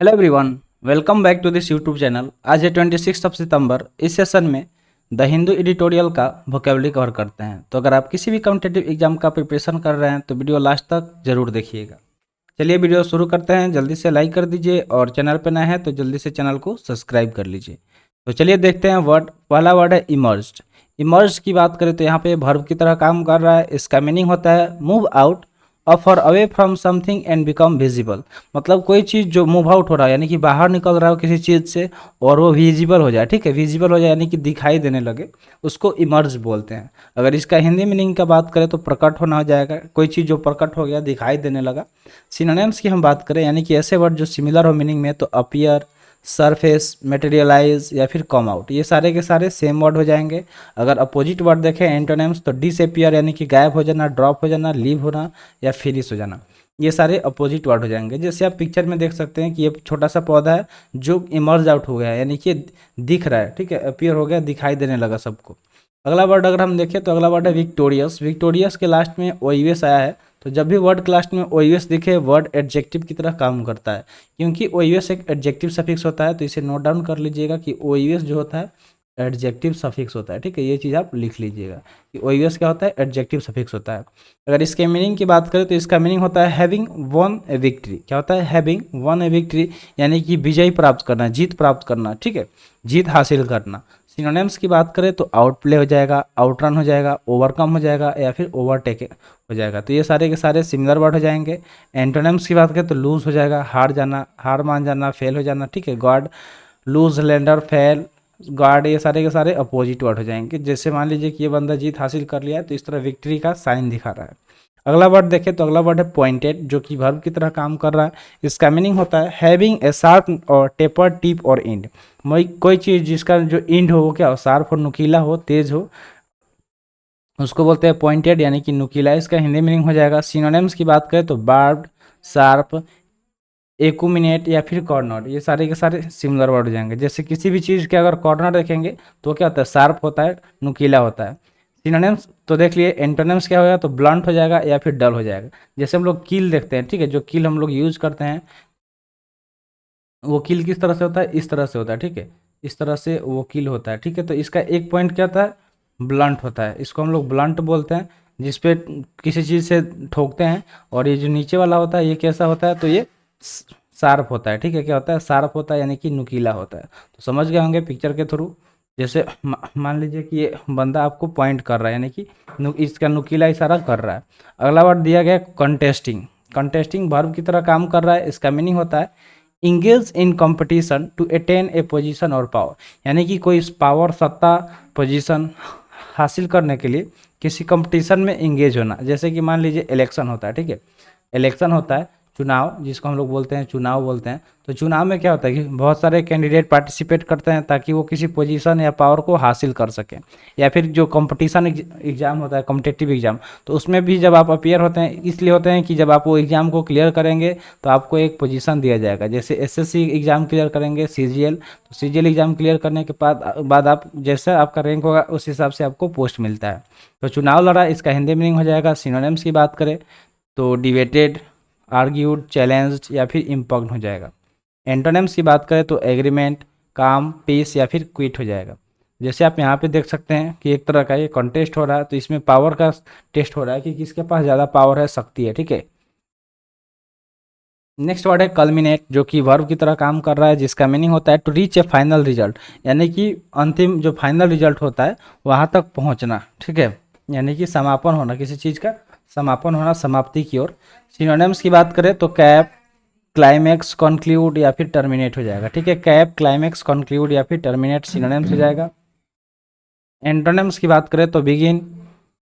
Hello everyone, welcome back to this YouTube channel. आज है 26 सितंबर। इस सेशन में द हिंदू एडिटोरियल का वोकेबलरी कवर करते हैं। तो अगर आप किसी भी कॉम्पिटिटिव एग्जाम का प्रिपरेशन कर रहे हैं तो वीडियो लास्ट तक जरूर देखिएगा। चलिए वीडियो शुरू करते हैं। जल्दी से लाइक कर दीजिए और चैनल पर नए हैं तो जल्दी से चैनल को सब्सक्राइब कर लीजिए। तो चलिए देखते हैं वर्ड। पहला वर्ड है इमर्ज्ड। इमर्ज की बात करें तो यहाँ पे वर्ब की तरह काम कर रहा है। इसका मीनिंग होता है move out offer away from something and become visible. मतलब कोई चीज़ जो मूव आउट हो रहा है यानी कि बाहर निकल रहा हो किसी चीज़ से और वो विजिबल हो जाए। ठीक है, विजिबल हो जाए यानी कि दिखाई देने लगे, उसको इमर्ज बोलते हैं। अगर इसका हिंदी मीनिंग का बात करें तो प्रकट होना हो जाएगा। कोई चीज़ जो प्रकट हो गया, दिखाई देने लगा। सिनोनिम्स की हम बात करें यानी कि ऐसे वर्ड जो सिमिलर हो मीनिंग में, तो अपीयर, सरफेस, मटेरियलाइज या फिर कम आउट, ये सारे के सारे सेम वर्ड हो जाएंगे। अगर अपोजिट वर्ड देखें एंटोनिम्स, तो डिसअपियर यानी कि गायब हो जाना, ड्रॉप हो जाना, लीव होना या फिनिश हो जाना, ये सारे अपोजिट वर्ड हो जाएंगे। जैसे आप पिक्चर में देख सकते हैं कि ये छोटा सा पौधा है जो इमर्ज आउट हो गया है यानी कि दिख रहा है। ठीक है, अपीयर हो गया, दिखाई देने लगा सबको। अगला वर्ड अगर हम देखें तो अगला वर्ड है विक्टोरियस। विक्टोरियस के लास्ट में ओ यू एस आया है, तो जब भी वर्ड के लास्ट में ओ यू एस दिखे वर्ड एडजेक्टिव की तरह काम करता है, क्योंकि ओ यू एस एक एडजेक्टिव सफिक्स होता है। तो इसे नोट डाउन कर लीजिएगा कि ओ यू एस जो होता है एडजेक्टिव सफिक्स होता है। ठीक है, ये चीज़ आप लिख लीजिएगा कि ओ यू एस क्या होता है, एडजेक्टिव सफिक्स होता है। अगर इसके मीनिंग की बात करें तो इसका मीनिंग होता है हैविंग वन ए विक्ट्री। क्या होता है, हैविंग वन ए विक्ट्री यानी कि विजय प्राप्त करना, जीत प्राप्त करना। ठीक है, जीत हासिल करना। सिनोनिम्स की बात करें तो आउटप्ले हो जाएगा, आउटरन हो जाएगा, ओवरकम हो जाएगा या फिर ओवरटेक हो जाएगा। तो ये सारे के सारे सिमिलर वर्ड हो जाएंगे। एंटोनिम्स की बात करें तो लूज हो जाएगा, हार जाना, हार मान जाना, फेल हो जाना। ठीक है, god, loose, lender, fail, god, ये सारे के सारे अपोजिट वर्ड हो जाएंगे। जैसे मान लीजिए कि ये बंदा जीत हासिल कर लिया है तो इस तरह विक्ट्री का साइन दिखा रहा है। अगला वर्ड देखें तो अगला वर्ड है पॉइंटेड, जो कि वर्ब की तरह काम कर रहा है। इसका मीनिंग होता है हैविंग ए शार्प और टेपर टिप और इंड। कोई चीज़ जिसका जो इंड हो वो क्या हो, शार्प हो, नुकीला हो, तेज हो, उसको बोलते हैं पॉइंटेड यानी कि नुकीला। इसका हिंदी मीनिंग हो जाएगा। सिनोनिम्स की बात करें तो बार्ब्ड, शार्प, एकुमिनेट या फिर कॉर्नर, ये सारे के सारे सिमिलर वर्ड हो जाएंगे। जैसे किसी भी चीज़ के अगर कॉर्नर देखेंगे तो क्या होता है, शार्प होता है, नुकीला होता है। सिनोनिम्स तो देख लिए। एंटोनिम्स क्या होगा, तो ब्लंट हो जाएगा या फिर डल हो जाएगा। जैसे हम लोग कील देखते हैं, ठीक है, जो कील हम लोग यूज करते हैं वो कील किस तरह से होता है, इस तरह से होता है। ठीक है, इस तरह से वो कील होता है। ठीक है, तो इसका एक पॉइंट क्या होता है, ब्लंट होता है। इसको हम लोग ब्लंट बोलते हैं, जिसपे किसी चीज़ से ठोकते हैं। और ये जो नीचे वाला होता है ये कैसा होता है, तो ये शार्प होता है। ठीक है, क्या होता है, शार्प होता है यानी कि नुकीला होता है। तो समझ गए होंगे पिक्चर के थ्रू। जैसे मान लीजिए कि ये बंदा आपको पॉइंट कर रहा है यानी कि इसका नुकीला इशारा कर रहा है। अगला वर्ड दिया गया कंटेस्टिंग। कंटेस्टिंग वर्ब की तरह काम कर रहा है। इसका मीनिंग होता है engage in competition to attain a position और पावर, यानी कि कोई पावर, सत्ता, पोजीशन हासिल करने के लिए किसी कंपटीशन में इंगेज होना। जैसे कि मान लीजिए इलेक्शन होता है। ठीक है, इलेक्शन होता है, चुनाव, जिसको हम लोग बोलते हैं चुनाव बोलते हैं। तो चुनाव में क्या होता है कि बहुत सारे कैंडिडेट पार्टिसिपेट करते हैं ताकि वो किसी पोजीशन या पावर को हासिल कर सकें। या फिर जो कंपटीशन एग्जाम होता है, कॉम्पिटिटिव एग्जाम, तो उसमें भी जब आप अपीयर होते हैं इसलिए होते हैं कि जब आप वो एग्ज़ाम को क्लियर करेंगे तो आपको एक पोजीशन दिया जाएगा। जैसे एसएससी एग्ज़ाम क्लियर करेंगे, सीजीएल, तो सीजीएल एग्ज़ाम क्लियर करने के बाद आप जैसा आपका रैंक होगा उस हिसाब से आपको पोस्ट मिलता है। तो चुनाव लड़ा, इसका हिंदी मीनिंग हो जाएगा। सिनोनिम्स की बात करें तो डिबेटेड, आर्ग्यूड, चैलेंज्ड या फिर इम्पॉक्ट हो जाएगा। एंटोनिम्स की बात करें तो एग्रीमेंट, काम, पीस या फिर क्विट हो जाएगा। जैसे आप यहाँ पे देख सकते हैं कि एक तरह का ये कॉन्टेस्ट हो रहा है, तो इसमें पावर का टेस्ट हो रहा है कि किसके पास ज़्यादा पावर है, शक्ति है। ठीक है, नेक्स्ट वर्ड है कल्मिनेट, जो कि वर्ब की तरह काम कर रहा है। जिसका मीनिंग होता है to reach a final result, यानी कि अंतिम जो फाइनल रिजल्ट होता है वहाँ तक पहुँचना। ठीक है, यानी कि समापन होना, किसी चीज़ का समापन होना, समाप्ति की ओर। सिनोनिम्स की बात करें तो कैप, क्लाइमैक्स, कंक्लूड या फिर टर्मिनेट हो जाएगा। ठीक है, कैप, क्लाइमैक्स, कंक्लूड या फिर टर्मिनेट सिनोनिम्स हो जाएगा। एंटोनिम्स की बात करें तो बिगिन,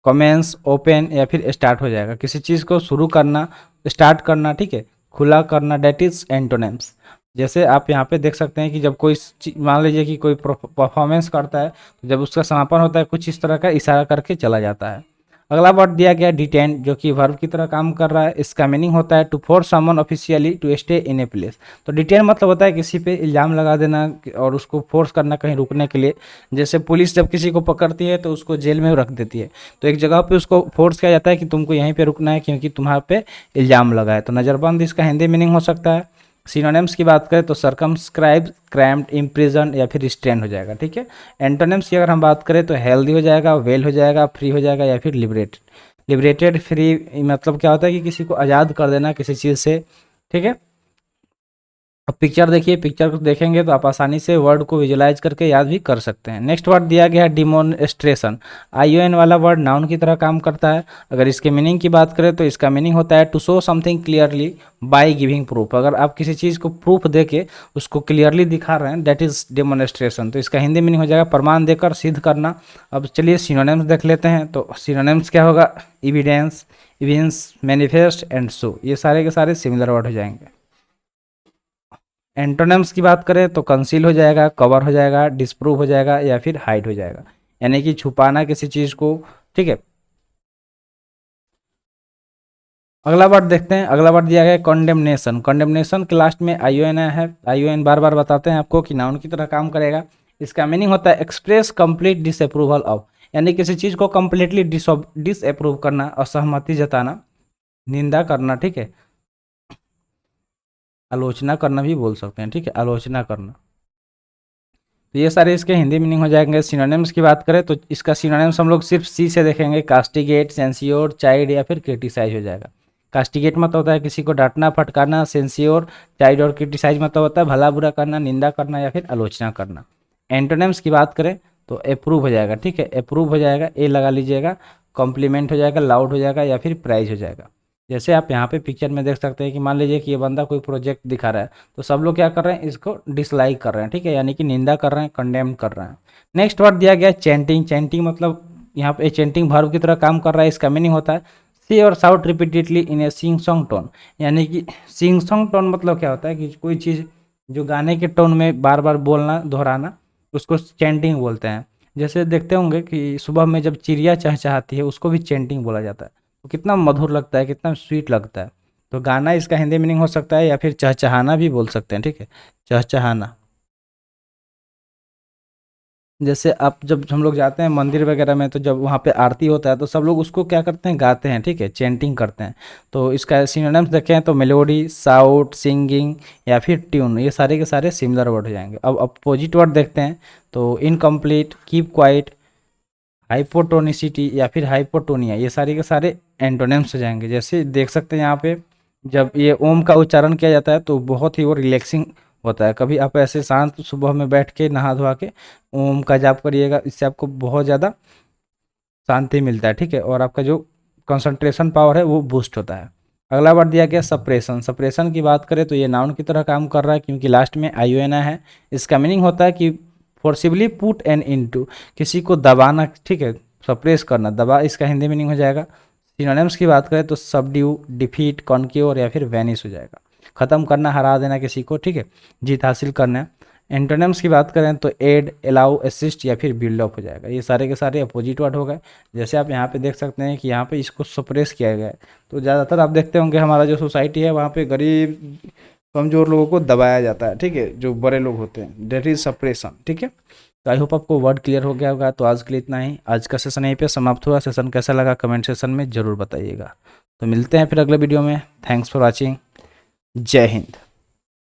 कमेंस, ओपन या फिर स्टार्ट हो जाएगा। किसी चीज़ को शुरू करना, स्टार्ट करना। ठीक है, खुला करना, डेट इज एंटोनिम्स। जैसे आप यहाँ पे देख सकते हैं कि जब कोई मान लीजिए कि कोई परफॉर्मेंस करता है तो जब उसका समापन होता है कुछ इस तरह का इशारा करके चला जाता है। अगला वर्ड दिया गया डिटेन, जो कि वर्ब की तरह काम कर रहा है। इसका मीनिंग होता है to force someone officially to stay in a place. तो डिटेन मतलब होता है किसी पे इल्ज़ाम लगा देना और उसको फोर्स करना कहीं रुकने के लिए। जैसे पुलिस जब किसी को पकड़ती है तो उसको जेल में रख देती है, तो एक जगह पे उसको फोर्स किया जाता है कि तुमको यहीं पे रुकना है क्योंकि तुम्हारे पे इल्ज़ाम लगा है। तो नज़रबंद इसका हिंदी मीनिंग हो सकता है। सिनोनिम्स की बात करें तो सर्कमस्क्राइब, क्रैम्प्ड, इम्प्रिजन या फिर रिस्ट्रेन हो जाएगा, ठीक है। एंटोनिम्स की अगर हम बात करें तो हेल्दी हो जाएगा, वेल हो जाएगा, फ्री हो जाएगा या फिर लिबरेटेड। लिबरेटेड, फ्री मतलब क्या होता है कि किसी को आज़ाद कर देना किसी चीज़ से, ठीक है। अब पिक्चर देखिए, पिक्चर को देखेंगे तो आप आसानी से वर्ड को विजुलाइज करके याद भी कर सकते हैं। नेक्स्ट वर्ड दिया गया है डिमॉन्स्ट्रेशन। ION वाला वर्ड नाउन की तरह काम करता है। अगर इसके मीनिंग की बात करें तो इसका मीनिंग होता है to show something clearly by giving proof. अगर आप किसी चीज़ को प्रूफ दे के उसको क्लियरली दिखा रहे हैं, दैट इज डिमॉन्स्ट्रेशन। तो इसका हिंदी मीनिंग हो जाएगा प्रमाण देकर सिद्ध करना। अब चलिए सिनोनिम्स देख लेते हैं। तो सिनोनिम्स क्या होगा? Evidence, evidence, manifest and show, ये सारे के सारे सिमिलर वर्ड हो जाएंगे। एंटोनिम्स की बात करें तो कंसील हो जाएगा, कवर हो जाएगा, डिस्प्रूव हो जाएगा या फिर हाइड हो जाएगा, यानी कि छुपाना किसी चीज़ को, ठीक है। अगला वर्ड देखते हैं। अगला वर्ड दिया गया है कंडेमनेशन। कंडेमनेशन के लास्ट में ION है। ION बार बार बताते हैं आपको कि नाउन की तरह काम करेगा। इसका मीनिंग होता है एक्सप्रेस कंप्लीट डिसअप्रूवल ऑफ, यानी किसी चीज़ को कंप्लीटली डिसअप्रूव करना, असहमति जताना, निंदा करना, ठीक है। आलोचना करना भी बोल सकते हैं, ठीक है, आलोचना करना। तो ये सारे इसके हिंदी मीनिंग हो जाएंगे। सिनोनिम्स की बात करें तो इसका सिनोनिम्स हम लोग सिर्फ सी से देखेंगे। कास्टिगेट, सेंसियोर, चाइड या फिर क्रिटिसाइज हो जाएगा। कास्टिगेट मतलब होता है किसी को डांटना, फटकारना। सेंसियोर, चाइड और क्रिटिसाइज मतलब होता है भला बुरा करना, निंदा करना या फिर आलोचना करना। एंटोनिम्स की बात करें तो अप्रूव हो जाएगा, ठीक है, अप्रूव हो जाएगा, ए लगा लीजिएगा। कॉम्प्लीमेंट हो जाएगा, लाउड हो जाएगा या फिर प्राइज हो जाएगा। जैसे आप यहाँ पे पिक्चर में देख सकते हैं कि मान लीजिए कि ये बंदा कोई प्रोजेक्ट दिखा रहा है, तो सब लोग क्या कर रहे हैं? इसको डिसलाइक कर रहे हैं, ठीक है, यानी कि निंदा कर रहे हैं, कंडेम कर रहे हैं। नेक्स्ट वर्ड दिया गया है चैंटिंग। चैंटिंग मतलब यहाँ पे चैंटिंग वर्ब की तरह काम कर रहा है। इसका मीनिंग होता है सी और साउट रिपीटेडली इन ए सिंग सॉन्ग टोन, यानी कि सिंग सॉन्ग टोन मतलब क्या होता है कि कोई चीज़ जो गाने के टोन में बार बार बोलना, दोहराना, उसको चैंटिंग बोलते हैं। जैसे देखते होंगे कि सुबह में जब चिड़िया चहचहाती है उसको भी चैंटिंग बोला जाता है। तो कितना मधुर लगता है, कितना स्वीट लगता है। तो गाना इसका हिंदी मीनिंग हो सकता है या फिर चहचहाना भी बोल सकते हैं, ठीक है, चहचहाना। जैसे आप जब हम लोग जाते हैं मंदिर वगैरह में, तो जब वहाँ पे आरती होता है तो सब लोग उसको क्या करते हैं? गाते हैं, ठीक है, चैंटिंग करते हैं। तो इसका सिनोनिम्स देखें तो मेलोडी, साउट, सिंगिंग या फिर ट्यून, ये सारे के सारे सिमिलर वर्ड हो जाएंगे। अब अपोजिट वर्ड देखते हैं तो इनकम्प्लीट, कीप क्वाइट, हाइपोटोनिसिटी या फिर हाइपोटोनिया, ये सारे के सारे एंटोनिम्स हो जाएंगे। जैसे देख सकते हैं यहाँ पे जब ये ओम का उच्चारण किया जाता है तो बहुत ही वो रिलैक्सिंग होता है। कभी आप ऐसे शांत सुबह में बैठ के नहा धोवा के ओम का जाप करिएगा, इससे आपको बहुत ज़्यादा शांति मिलता है, ठीक है, और आपका जो कंसंट्रेशन पावर है वो बूस्ट होता है। अगला वर्ड दिया गया सप्रेशन। सप्रेशन की बात करें तो ये नाउन की तरह काम कर रहा है क्योंकि लास्ट में ION है। इसका मीनिंग होता है कि फोर्सिबली पुट एन इनटू, किसी को दबाना, ठीक है, सप्रेस करना, दबा, इसका हिंदी मीनिंग हो जाएगा। सिनोनिम्स की बात करें तो सबड्यू, डिफीट, कॉन्क्योर या फिर वैनिश हो जाएगा। ख़त्म करना, हरा देना किसी को, ठीक है, जीत हासिल करना। एंटोनिम्स की बात करें तो एड, अलाउ, असिस्ट या फिर बिल्ड अप हो जाएगा। ये सारे के सारे अपोजिट वर्ड हो गए। जैसे आप यहाँ पे देख सकते हैं कि यहाँ पे इसको सप्रेस किया गया है। तो ज़्यादातर आप देखते होंगे हमारा जो सोसाइटी है वहाँ पे गरीब कमज़ोर लोगों को दबाया जाता है, ठीक है, जो बड़े लोग होते हैं, डेट इज सप्रेशन, ठीक है। तो आई होप आपको वर्ड क्लियर हो गया होगा। तो आज के लिए इतना ही। आज का सेशन यहीं पे समाप्त हुआ। सेशन कैसा लगा कमेंट सेशन में ज़रूर बताइएगा। तो मिलते हैं फिर अगले वीडियो में। Thanks for watching. जय हिंद।